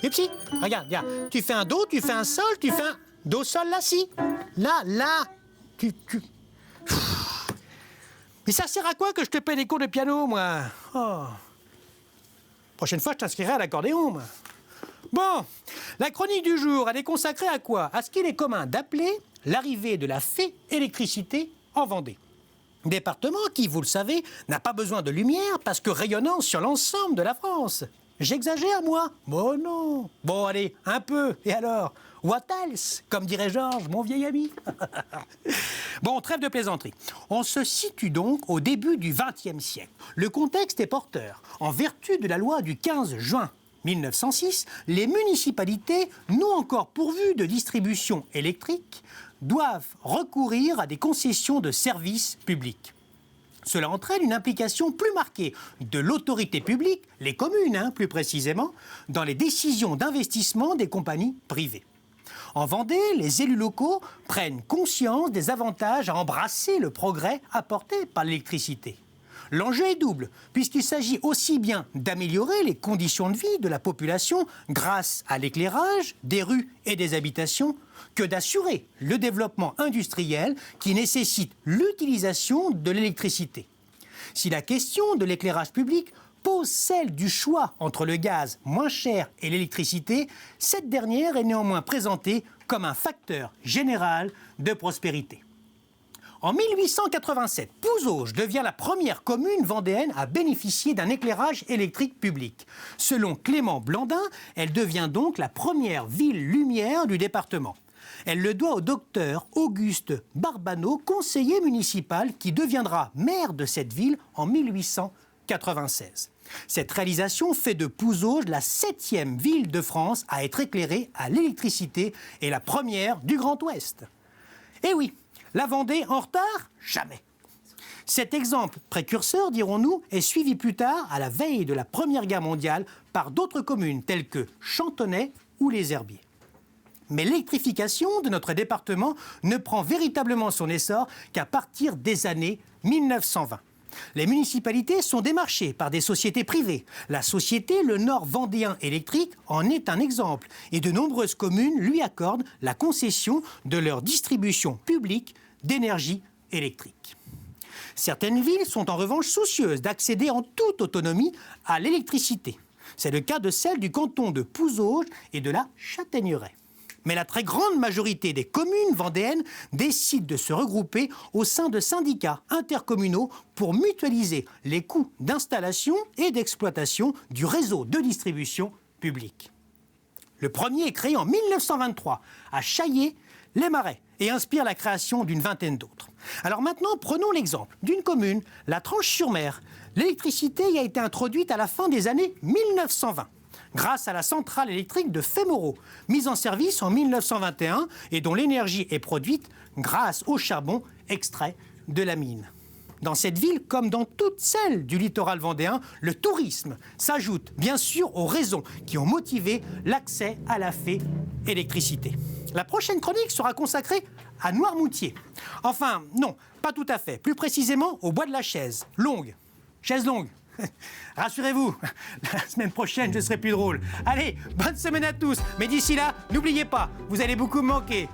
Yupsi, regarde, regarde. Tu fais un do, tu fais un sol, tu fais un do, sol, la, si. Là. Tu... Mais ça sert à quoi que je te paie des cours de piano, moi? Oh. Prochaine fois, je t'inscrirai à l'accordéon, moi. Bon, la chronique du jour, elle est consacrée à quoi? À ce qu'il est commun d'appeler l'arrivée de la fée électricité en Vendée. Département qui, vous le savez, n'a pas besoin de lumière parce que rayonnant sur l'ensemble de la France. J'exagère, moi? Bon, non. Bon, allez, un peu. Et alors? What else? Comme dirait Georges, mon vieil ami. Bon, trêve de plaisanterie. On se situe donc au début du XXe siècle. Le contexte est porteur. En vertu de la loi du 15 juin 1906, les municipalités, non encore pourvues de distribution électrique, doivent recourir à des concessions de services publics. Cela entraîne une implication plus marquée de l'autorité publique, les communes plus précisément, dans les décisions d'investissement des compagnies privées. En Vendée, les élus locaux prennent conscience des avantages à embrasser le progrès apporté par l'électricité. L'enjeu est double, puisqu'il s'agit aussi bien d'améliorer les conditions de vie de la population grâce à l'éclairage des rues et des habitations, que d'assurer le développement industriel qui nécessite l'utilisation de l'électricité. Si la question de l'éclairage public pose celle du choix entre le gaz moins cher et l'électricité, cette dernière est néanmoins présentée comme un facteur général de prospérité. En 1887, Pouzauges devient la première commune vendéenne à bénéficier d'un éclairage électrique public. Selon Clément Blandin, elle devient donc la première ville lumière du département. Elle le doit au docteur Auguste Barbaneau, conseiller municipal qui deviendra maire de cette ville en 1896. Cette réalisation fait de Pouzauges la 7e ville de France à être éclairée à l'électricité et la première du Grand Ouest. Eh oui, la Vendée en retard? Jamais. Cet exemple précurseur, dirons-nous, est suivi plus tard, à la veille de la Première Guerre mondiale, par d'autres communes telles que Chantonnay ou Les Herbiers. Mais l'électrification de notre département ne prend véritablement son essor qu'à partir des années 1920. Les municipalités sont démarchées par des sociétés privées. La société Le Nord Vendéen Électrique en est un exemple et de nombreuses communes lui accordent la concession de leur distribution publique d'énergie électrique. Certaines villes sont en revanche soucieuses d'accéder en toute autonomie à l'électricité. C'est le cas de celle du canton de Pouzauges et de la Châtaigneraie. Mais la très grande majorité des communes vendéennes décident de se regrouper au sein de syndicats intercommunaux pour mutualiser les coûts d'installation et d'exploitation du réseau de distribution publique. Le premier est créé en 1923 à Chaillé-les-Marais et inspire la création d'une vingtaine d'autres. Alors maintenant, prenons l'exemple d'une commune, la Tranche-sur-Mer. L'électricité y a été introduite à la fin des années 1920. Grâce à la centrale électrique de Fémoreau, mise en service en 1921 et dont l'énergie est produite grâce au charbon extrait de la mine. Dans cette ville, comme dans toutes celles du littoral vendéen, le tourisme s'ajoute bien sûr aux raisons qui ont motivé l'accès à la fée électricité. La prochaine chronique sera consacrée à Noirmoutier. Enfin, non, pas tout à fait. Plus précisément au bois de la chaise. Longue. Chaise longue. Rassurez-vous, la semaine prochaine, je serai plus drôle. Allez, bonne semaine à tous. Mais d'ici là, n'oubliez pas, vous allez beaucoup me manquer.